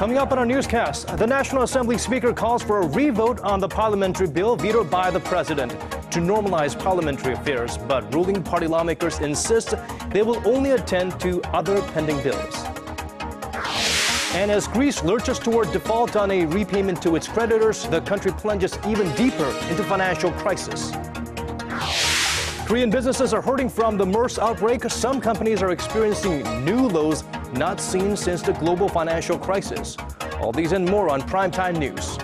Coming up on our newscast, the National Assembly Speaker calls for a revote on the parliamentary bill vetoed by the president to normalize parliamentary affairs, but ruling party lawmakers insist they will only attend to other pending bills. And as Greece lurches toward default on a repayment to its creditors, the country plunges even deeper into financial crisis. Korean businesses are hurting from the MERS outbreak. Some companies are experiencing new lows not seen since the global financial crisis. All these and more on Primetime News.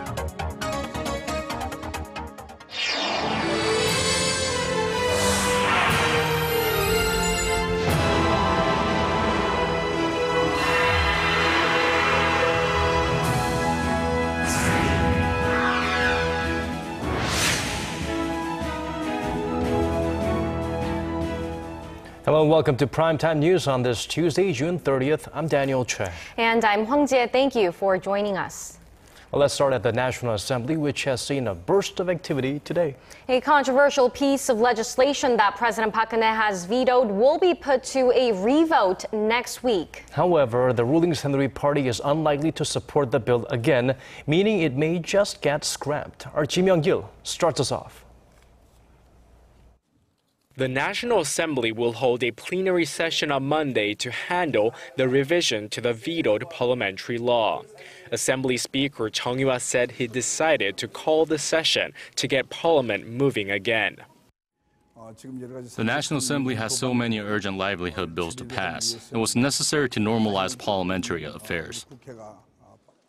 Hello and welcome to Primetime News on this Tuesday, June 30th. I'm Daniel Choy. And I'm Hwang Ji-hye. Thank you for joining us. Well, let's start at the National Assembly, which has seen a burst of activity today. A controversial piece of legislation that President Park Geun-hye has vetoed will be put to a revote next week. However, the ruling Saenuri Party is unlikely to support the bill again, meaning it may just get scrapped. Our Ji Myung-gil starts us off. The National Assembly will hold a plenary session on Monday to handle the revision to the vetoed parliamentary law. Assembly Speaker Chung Yoo-ha said he decided to call the session to get Parliament moving again. The National Assembly has so many urgent livelihood bills to pass. It was necessary to normalize parliamentary affairs.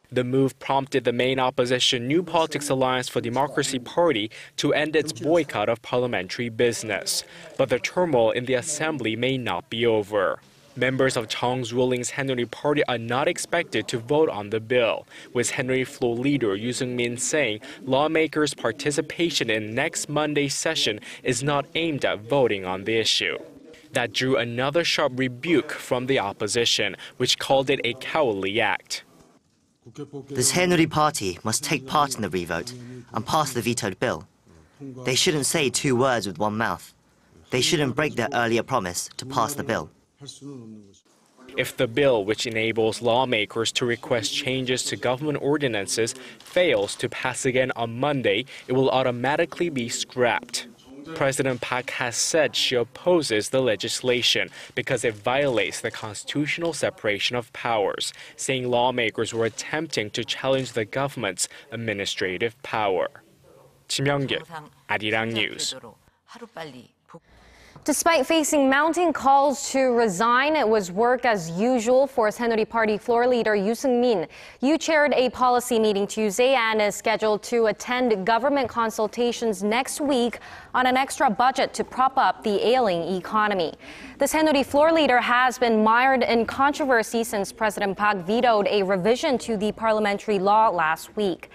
The move prompted the main opposition New Politics Alliance for Democracy Party to end its boycott of parliamentary business. But the turmoil in the assembly may not be over. Members of Chung's ruling Saenuri Party are not expected to vote on the bill, with Saenuri floor leader Yoo Seungwoo saying lawmakers' participation in next Monday's session is not aimed at voting on the issue. That drew another sharp rebuke from the opposition, which called it a cowardly act. The Saenuri Party must take part in the revote and pass the vetoed bill. They shouldn't say two words with one mouth. They shouldn't break their earlier promise to pass the bill. If the bill, which enables lawmakers to request changes to government ordinances, fails to pass again on Monday, it will automatically be scrapped. President Park has said she opposes the legislation because it violates the constitutional separation of powers, saying lawmakers were attempting to challenge the government's administrative power. Ji Myung-gil, Arirang News. Despite facing mounting calls to resign, it was work as usual for Saenuri Party floor leader Yoo Seungwoo. Yoo chaired a policy meeting Tuesday and is scheduled to attend government consultations next week on an extra budget to prop up the ailing economy. The Saenuri floor leader has been mired in controversy since President Park vetoed a revision to the parliamentary law last week.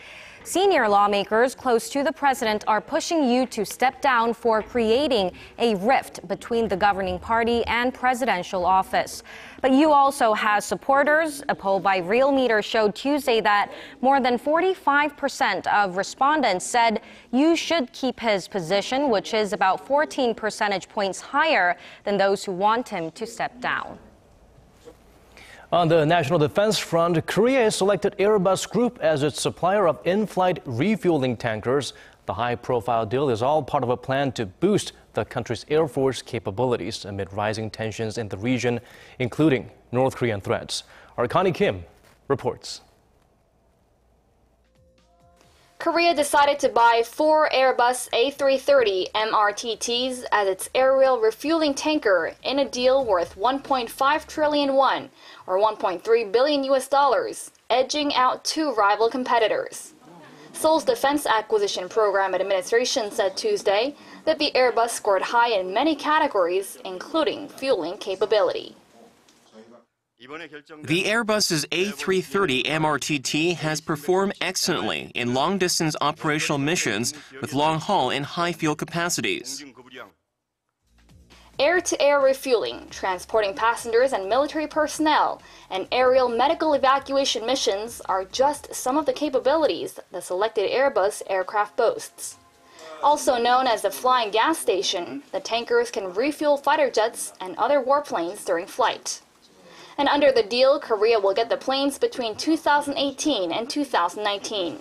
Senior lawmakers close to the president are pushing Yoo to step down for creating a rift between the governing party and presidential office. But Yoo also has supporters. A poll by Real Meter showed Tuesday that more than 45% of respondents said Yoo should keep his position, which is about 14 percentage points higher than those who want him to step down. On the national defense front, Korea has selected Airbus Group as its supplier of inflight refueling tankers. The high-profile deal is all part of a plan to boost the country's Air Force capabilities amid rising tensions in the region, including North Korean threats. Our Connie Kim reports. Korea decided to buy 4 Airbus A330 MRTTs as its aerial refueling tanker in a deal worth 1.5 trillion won, or $1.3 billion, edging out 2 rival competitors. Seoul's Defense Acquisition Program Administration said Tuesday that the Airbus scored high in many categories, including fueling capability. The Airbus's A330 MRTT has performed excellently in long-distance operational missions with long-haul and high fuel capacities. Air-to-air refueling, transporting passengers and military personnel, and aerial medical evacuation missions are just some of the capabilities the selected Airbus aircraft boasts. Also known as the flying gas station, the tankers can refuel fighter jets and other warplanes during flight. And under the deal, Korea will get the planes between 2018 and 2019.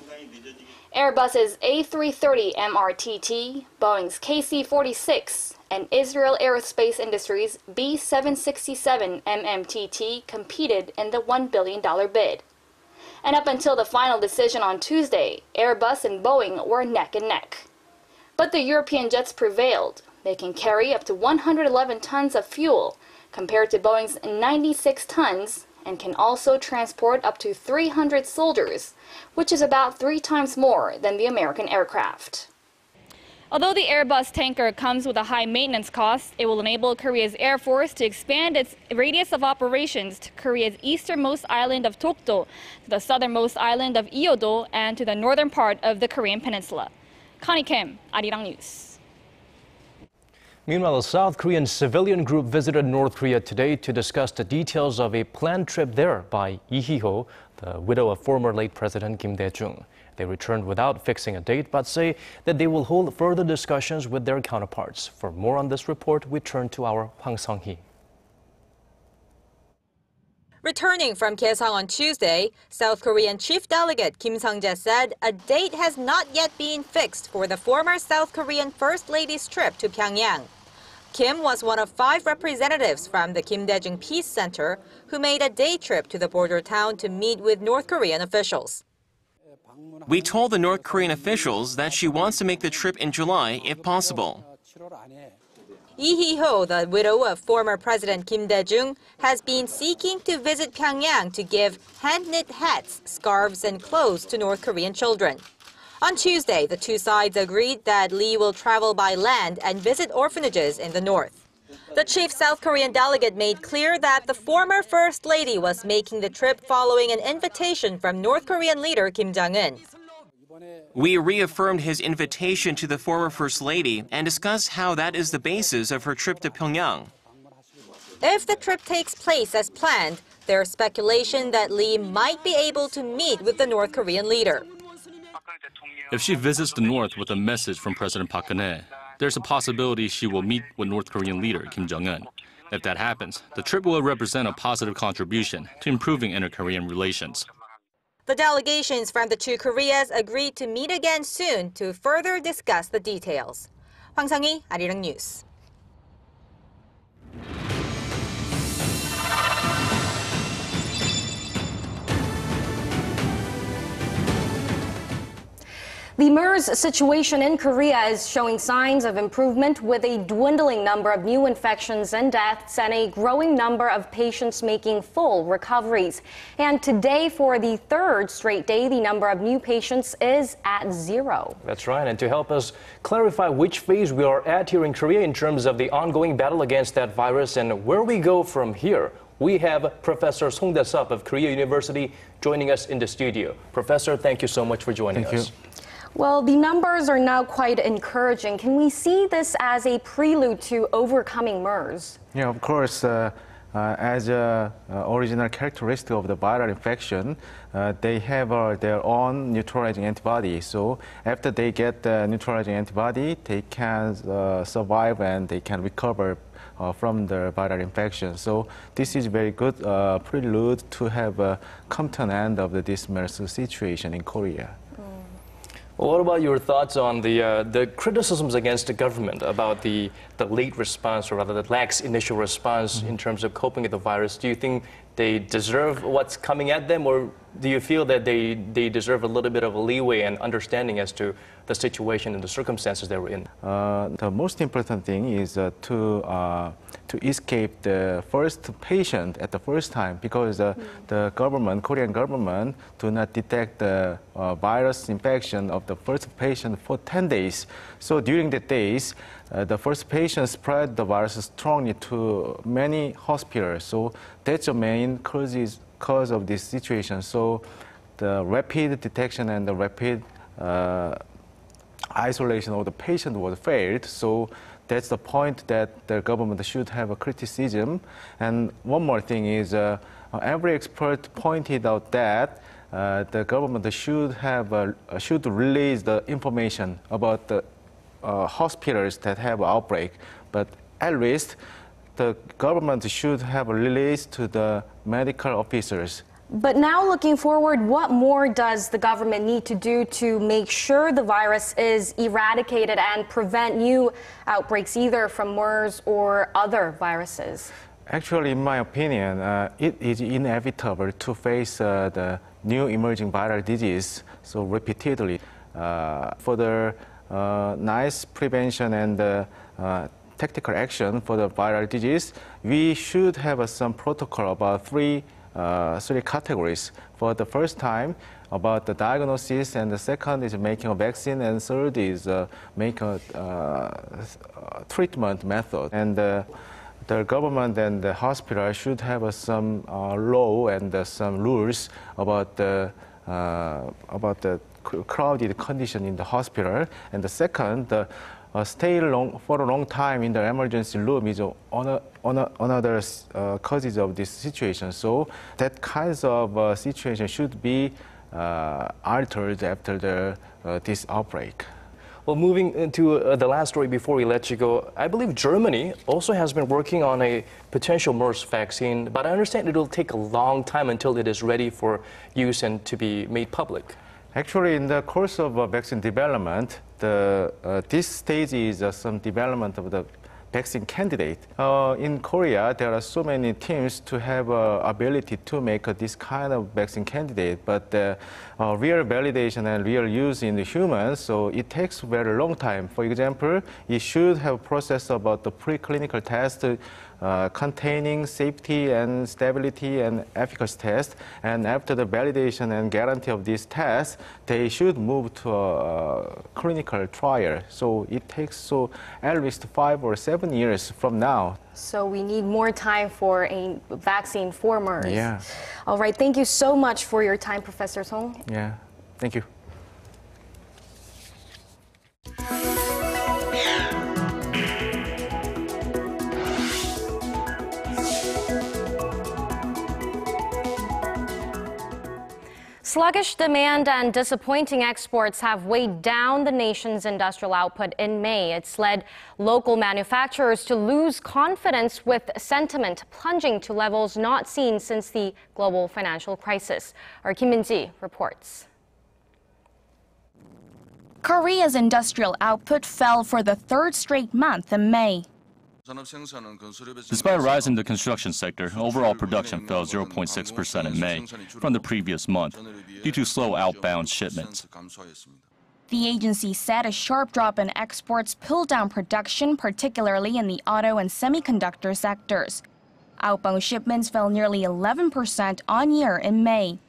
Airbus's A330 MRTT, Boeing's KC-46, and Israel Aerospace Industries' B767 MMTT competed in the $1 billion bid. And up until the final decision on Tuesday, Airbus and Boeing were neck and neck. But the European jets prevailed. They can carry up to 111 tons of fuel, compared to Boeing's 96 tons, and can also transport up to 300 soldiers, which is about 3 times more than the American aircraft. Although the Airbus tanker comes with a high maintenance cost, it will enable Korea's Air Force to expand its radius of operations to Korea's easternmost island of Dokdo, to the southernmost island of Yeodo, and to the northern part of the Korean peninsula. Connie Kim, Arirang News. Meanwhile, a South Korean civilian group visited North Korea today to discuss the details of a planned trip there by Lee Hee-ho, the widow of former late President Kim Dae-jung. They returned without fixing a date, but say that they will hold further discussions with their counterparts. For more on this report, we turn to our Hwang Ji-hye. Returning from Kaesong on Tuesday, South Korean Chief Delegate Kim Sung-jae said a date has not yet been fixed for the former South Korean First Lady's trip to Pyongyang. Kim was one of 5 representatives from the Kim Dae-jung Peace Center who made a day trip to the border town to meet with North Korean officials. We told the North Korean officials that she wants to make the trip in July if possible. Lee Hee-ho, the widow of former President Kim Dae-jung, has been seeking to visit Pyongyang to give hand-knit hats, scarves, and clothes to North Korean children. On Tuesday, the two sides agreed that Lee will travel by land and visit orphanages in the north. The chief South Korean delegate made clear that the former First Lady was making the trip following an invitation from North Korean leader Kim Jong-un. We reaffirmed his invitation to the former First Lady and discussed how that is the basis of her trip to Pyongyang. If the trip takes place as planned, there's speculation that Lee might be able to meet with the North Korean leader. If she visits the north with a message from President Park Geun-hye, there's a possibility she will meet with North Korean leader Kim Jong-un. If that happens, the trip will represent a positive contribution to improving inter-Korean relations. The delegations from the two Koreas agreed to meet again soon to further discuss the details. Hwang Ji-hye, Arirang News. The MERS situation in Korea is showing signs of improvement with a dwindling number of new infections and deaths and a growing number of patients making full recoveries. And today, for the 3rd straight day, the number of new patients is at 0. That's right. And to help us clarify which phase we are at here in Korea in terms of the ongoing battle against that virus and where we go from here, we have Professor Song Dae-sup of Korea University joining us in the studio. Professor, thank you so much for joining us. Thank you. Well, the numbers are now quite encouraging. Can we see this as a prelude to overcoming MERS? Yeah, of course. As a original characteristic of the viral infection, they have their own neutralizing antibody. So after they get the neutralizing antibody, they can survive and they can recover from the viral infection. So this is very good prelude to have come to an end of this MERS situation in Korea. Well, what about your thoughts on the criticisms against the government about the late response, or rather the lax initial response in terms of coping with the virus? Do you think they deserve what's coming at them, or do you feel that they deserve a little bit of a leeway and understanding as to the situation and the circumstances they were in? The most important thing is to escape the first patient at the first time, because the government, Korean government, do not detect the virus infection of the first patient for 10 days. So during the days, the first patient spread the virus strongly to many hospitals. So that's the main cause of this situation. So the rapid detection and the rapid isolation of the patient was failed. So that's the point that the government should have a criticism. And one more thing is, every expert pointed out that the government should release the information about the hospitals that have outbreak. But at least the government should have released to the medical officers. But now looking forward, what more does the government need to do to make sure the virus is eradicated and prevent new outbreaks either from MERS or other viruses? Actually, in my opinion, it is inevitable to face the new emerging viral disease so repeatedly. For the nice prevention and tactical action for the viral disease, we should have some protocol about three categories. For the first time, about the diagnosis, and the second is making a vaccine, and third is making a treatment method. And the government and the hospital should have some law and some rules about the crowded condition in the hospital. And the second, stay for a long time in the emergency room is another causes of this situation. So that kinds of situation should be altered after this outbreak. Well, moving into the last story before we let you go, I believe Germany also has been working on a potential MERS vaccine, but I understand it will take a long time until it is ready for use and to be made public. Actually, in the course of vaccine development, this stage is some development of the vaccine candidate. In Korea, there are so many teams to have ability to make this kind of vaccine candidate, but real validation and real use in the humans, so it takes a very long time. For example, you should have a process about the preclinical test containing safety and stability and efficacy test, and after the validation and guarantee of this test, they should move to a clinical trial. So it takes at least 5 or 7 years from now. So we need more time for a vaccine for MERS. Yeah. All right, thank you so much for your time, Professor Song. Yeah, thank you. Sluggish demand and disappointing exports have weighed down the nation's industrial output in May. It's led local manufacturers to lose confidence, with sentiment plunging to levels not seen since the global financial crisis. Our Kim Min-ji reports. Korea's industrial output fell for the third straight month in May. Despite a rise in the construction sector, overall production fell 0.6% in May from the previous month due to slow outbound shipments. The agency said a sharp drop in exports pulled down production, particularly in the auto and semiconductor sectors. Outbound shipments fell nearly 11% on-year in May.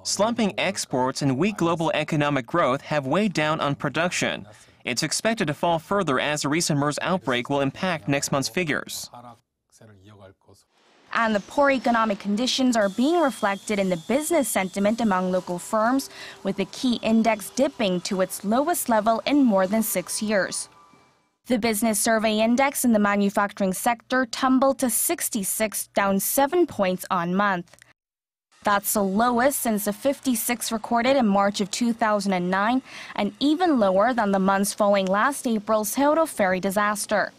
Slumping exports and weak global economic growth have weighed down on production. It's expected to fall further as the recent MERS outbreak will impact next month's figures. And the poor economic conditions are being reflected in the business sentiment among local firms, with the key index dipping to its lowest level in more than 6 years. The business survey index in the manufacturing sector tumbled to 66, down 7 points on month. That's the lowest since the 56 recorded in March of 2009, and even lower than the months following last April's Seoul ferry disaster.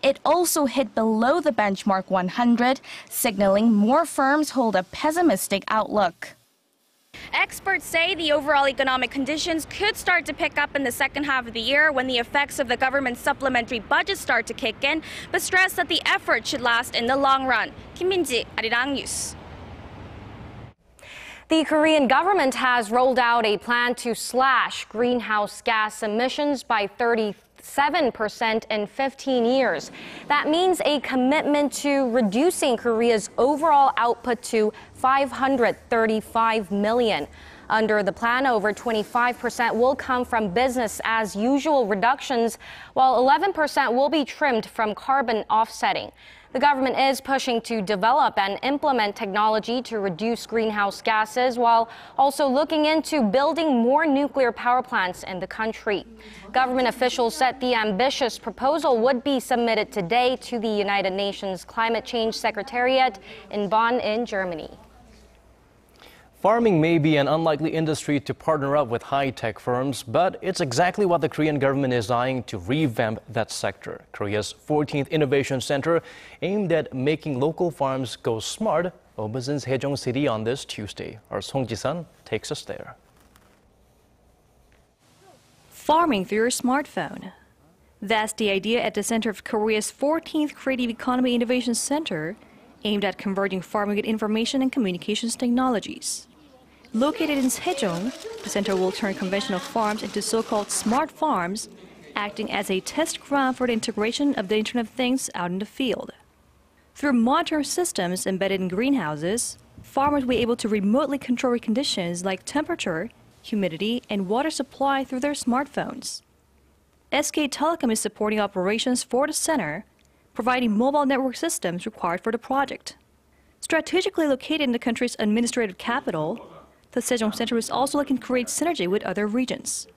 It also hit below the benchmark 100, signaling more firms hold a pessimistic outlook. Experts say the overall economic conditions could start to pick up in the second half of the year when the effects of the government's supplementary budget start to kick in, but stress that the effort should last in the long run. Kim Min-ji, Arirang News. The Korean government has rolled out a plan to slash greenhouse gas emissions by 37% in 15 years. That means a commitment to reducing Korea's overall output to 535 million. Under the plan, over 25% will come from business as usual reductions, while 11% will be trimmed from carbon offsetting. The government is pushing to develop and implement technology to reduce greenhouse gases, while also looking into building more nuclear power plants in the country. Government officials said the ambitious proposal would be submitted today to the United Nations Climate Change Secretariat in Bonn in Germany. Farming may be an unlikely industry to partner up with high-tech firms, but it's exactly what the Korean government is eyeing to revamp that sector. Korea's 14th Innovation Center, aimed at making local farms go smart, opens in Sejong City on this Tuesday. Our Hwang Ji-hye takes us there. Farming through your smartphone. That's the idea at the center of Korea's 14th Creative Economy Innovation Center, aimed at converging farming with information and communications technologies. Located in Sejong, the center will turn conventional farms into so-called smart farms, acting as a test ground for the integration of the Internet of Things out in the field. Through modular systems embedded in greenhouses, farmers will be able to remotely control conditions like temperature, humidity, and water supply through their smartphones. SK Telecom is supporting operations for the center, providing mobile network systems required for the project. Strategically located in the country's administrative capital, the Sejong Center is also looking to create synergy with other regions.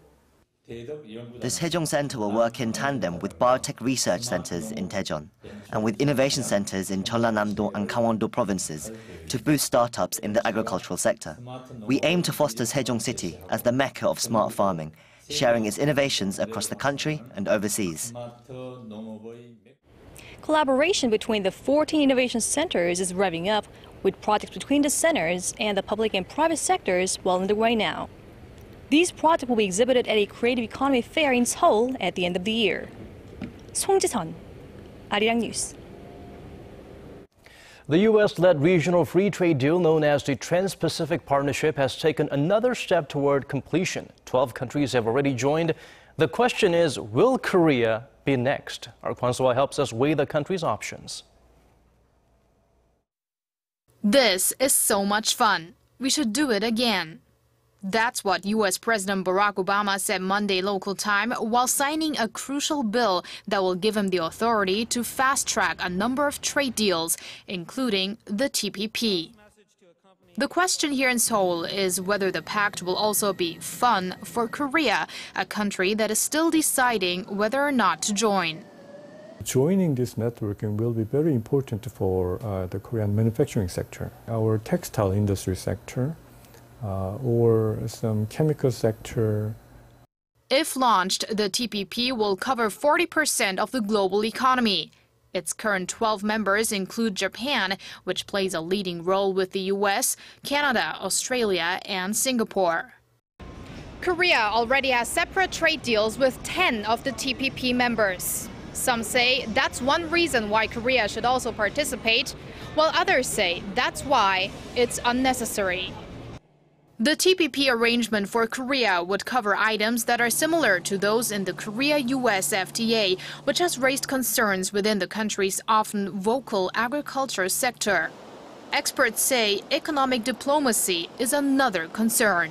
The Sejong Center will work in tandem with biotech research centers in Daejeon and with innovation centers in Jeollanam-do and Gangwon-do provinces to boost startups in the agricultural sector. We aim to foster Sejong City as the mecca of smart farming, sharing its innovations across the country and overseas. Collaboration between the 14 innovation centers is revving up, with projects between the centers and the public and private sectors well underway now. These projects will be exhibited at a creative economy fair in Seoul at the end of the year. Hwang Ji-hye, Arirang News. The U.S.-led regional free trade deal known as the Trans-Pacific Partnership has taken another step toward completion. 12 countries have already joined. The question is, will Korea be next? Our Kwon So-ah helps us weigh the country's options. This is so much fun. We should do it again. That's what U.S. President Barack Obama said Monday local time while signing a crucial bill that will give him the authority to fast-track a number of trade deals, including the TPP. The question here in Seoul is whether the pact will also be fun for Korea, a country that is still deciding whether or not to join. Joining this networking will be very important for the Korean manufacturing sector, our textile industry sector, or some chemical sector. If launched, the TPP will cover 40% of the global economy. Its current 12 members include Japan, which plays a leading role with the US, Canada, Australia, and Singapore. Korea already has separate trade deals with 10 of the TPP members. Some say that's one reason why Korea should also participate, while others say that's why it's unnecessary. The TPP arrangement for Korea would cover items that are similar to those in the Korea-US FTA, which has raised concerns within the country's often vocal agriculture sector. Experts say economic diplomacy is another concern.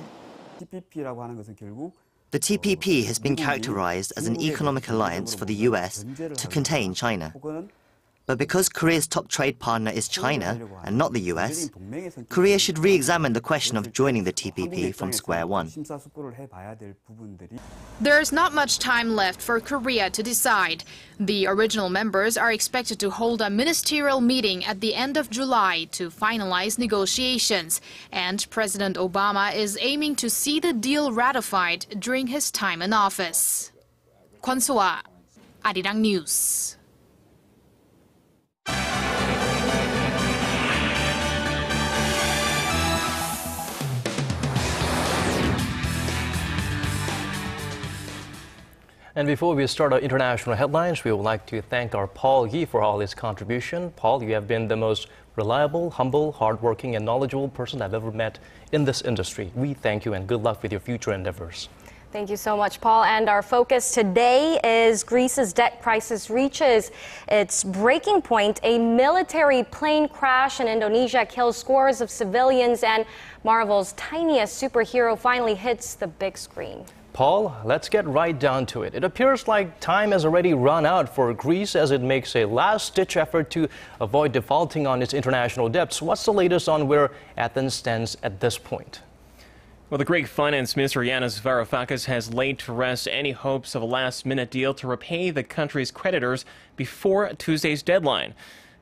The TPP has been characterized as an economic alliance for the US to contain China. But because Korea's top trade partner is China and not the US, Korea should re-examine the question of joining the TPP from square one. There's not much time left for Korea to decide. The original members are expected to hold a ministerial meeting at the end of July to finalize negotiations, and President Obama is aiming to see the deal ratified during his time in office. Kwon So-ah, Arirang News. And before we start our international headlines, we would like to thank our Paul Yi for all his contribution. Paul, you have been the most reliable, humble, hardworking, and knowledgeable person I've ever met in this industry. We thank you and good luck with your future endeavors. Thank you so much, Paul. And our focus today is Greece's debt crisis reaches its breaking point. A military plane crash in Indonesia kills scores of civilians, and Marvel's tiniest superhero finally hits the big screen. Paul, let's get right down to it. It appears like time has already run out for Greece as it makes a last-ditch effort to avoid defaulting on its international debts. What's the latest on where Athens stands at this point? Well, the Greek Finance Minister Yanis Varoufakis has laid to rest any hopes of a last-minute deal to repay the country's creditors before Tuesday's deadline.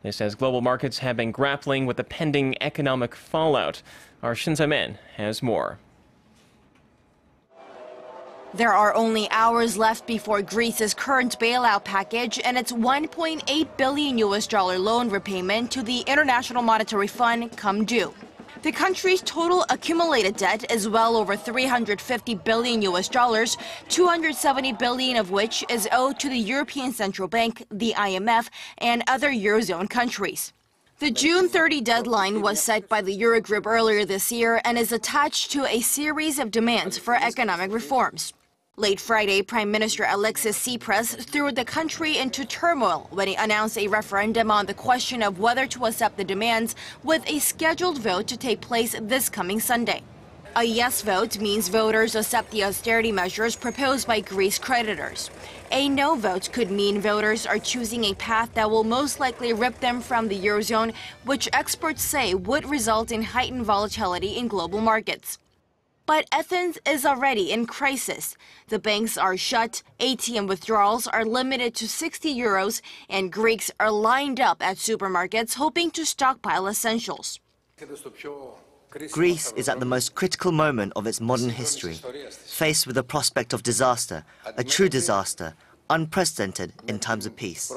This as global markets have been grappling with the pending economic fallout. Our Shin Se-min has more. There are only hours left before Greece's current bailout package and its $1.8 billion loan repayment to the International Monetary Fund come due. The country's total accumulated debt is well over $350 billion, $270 billion of which is owed to the European Central Bank, the IMF, and other Eurozone countries. The June 30 deadline was set by the Eurogroup earlier this year and is attached to a series of demands for economic reforms. Late Friday, Prime Minister Alexis Tsipras threw the country into turmoil when he announced a referendum on the question of whether to accept the demands, with a scheduled vote to take place this coming Sunday. A yes vote means voters accept the austerity measures proposed by Greece creditors. A no vote could mean voters are choosing a path that will most likely rip them from the Eurozone, which experts say would result in heightened volatility in global markets. But Athens is already in crisis. The banks are shut, ATM withdrawals are limited to 60 euros, and Greeks are lined up at supermarkets hoping to stockpile essentials. Greece is at the most critical moment of its modern history, faced with the prospect of disaster, a true disaster, unprecedented in times of peace.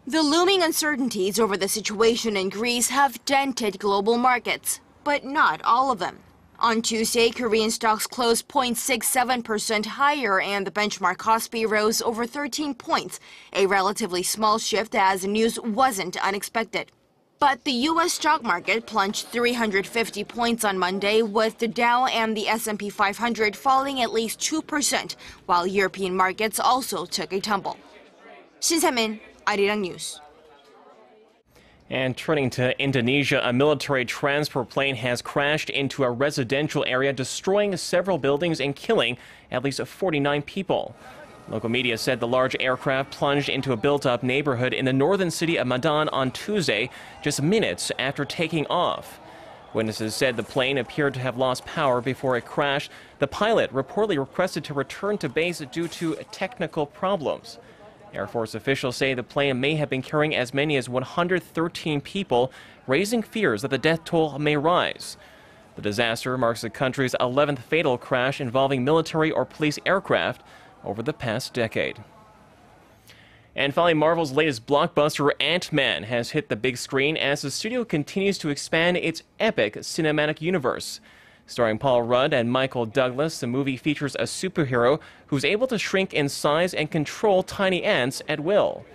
The looming uncertainties over the situation in Greece have dented global markets, but not all of them. On Tuesday, Korean stocks closed 0.67% higher and the benchmark Kospi rose over 13 points, a relatively small shift as news wasn't unexpected. But the U.S. stock market plunged 350 points on Monday, with the Dow and the S&P 500 falling at least 2%, while European markets also took a tumble. Shin Se-min, Arirang News. And turning to Indonesia, a military transport plane has crashed into a residential area, destroying several buildings and killing at least 49 people. Local media said the large aircraft plunged into a built-up neighborhood in the northern city of Medan on Tuesday, just minutes after taking off. Witnesses said the plane appeared to have lost power before it crashed. The pilot reportedly requested to return to base due to technical problems. Air Force officials say the plane may have been carrying as many as 113 people, raising fears that the death toll may rise. The disaster marks the country's 11th fatal crash involving military or police aircraft over the past decade. And finally, Marvel's latest blockbuster, Ant-Man, has hit the big screen as the studio continues to expand its epic cinematic universe. Starring Paul Rudd and Michael Douglas, the movie features a superhero who's able to shrink in size and control tiny ants at will.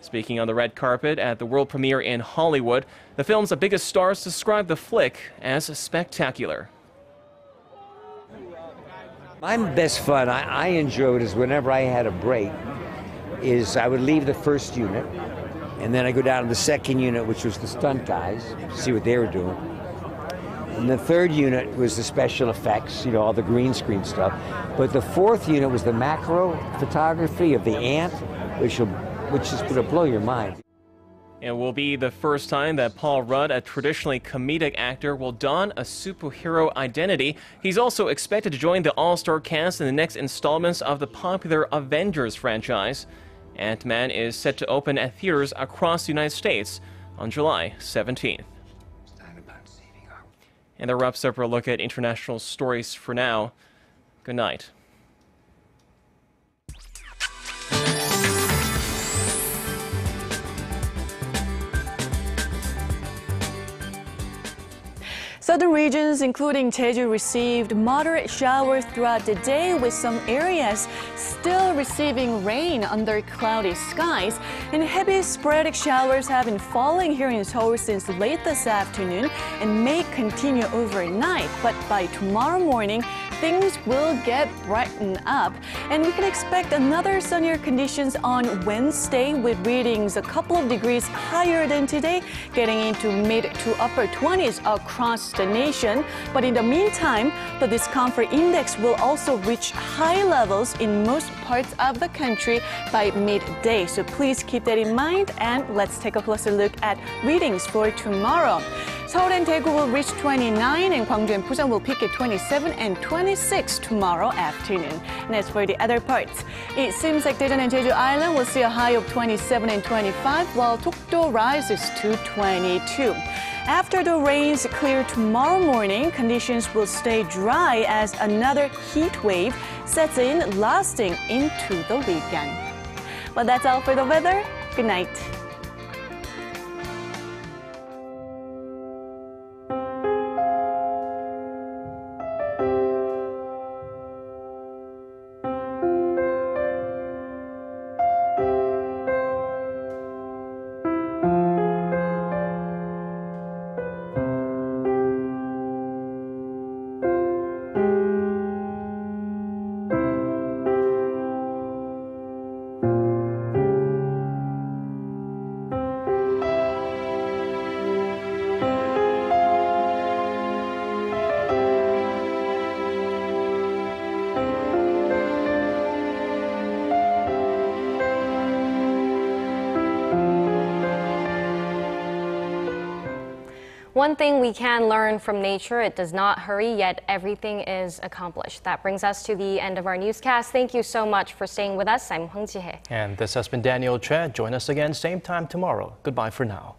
Speaking on the red carpet at the world premiere in Hollywood, the film's biggest stars described the flick as spectacular. My best fun I enjoyed is whenever I had a break, is I would leave the first unit, and then I go down to the second unit, which was the stunt guys, see what they were doing. And the third unit was the special effects, all the green screen stuff. But the fourth unit was the macro photography of the ant, which is going to blow your mind. It will be the first time that Paul Rudd, a traditionally comedic actor, will don a superhero identity. He's also expected to join the all-star cast in the next installments of the popular Avengers franchise. Ant-Man is set to open at theaters across the United States on July 17th. And that wraps up our look at international stories for now. Good night. Southern regions, including Jeju, received moderate showers throughout the day, with some areas still receiving rain under cloudy skies. And heavy sporadic showers have been falling here in Seoul since late this afternoon and may continue overnight. But by tomorrow morning, things will get brightened up. And we can expect another sunnier conditions on Wednesday, with readings a couple of degrees higher than today, getting into mid to upper 20s across the nation. But in the meantime, the discomfort index will also reach high levels in most parts of the country by midday. So please keep that in mind, and let's take a closer look at readings for tomorrow. Seoul and Daegu will reach 29, and Gwangju and Busan will peak at 27 and 26 tomorrow afternoon. And as for the other parts, it seems like Daejeon and Jeju Island will see a high of 27 and 25, while Dokdo rises to 22. After the rains clear tomorrow morning, conditions will stay dry as another heat wave sets in, lasting into the weekend. Well, that's all for the weather. Good night. One thing we can learn from nature, it does not hurry, yet everything is accomplished. That brings us to the end of our newscast. Thank you so much for staying with us. I'm Hwang Ji-hye. And this has been Daniel Choy. Join us again same time tomorrow. Goodbye for now.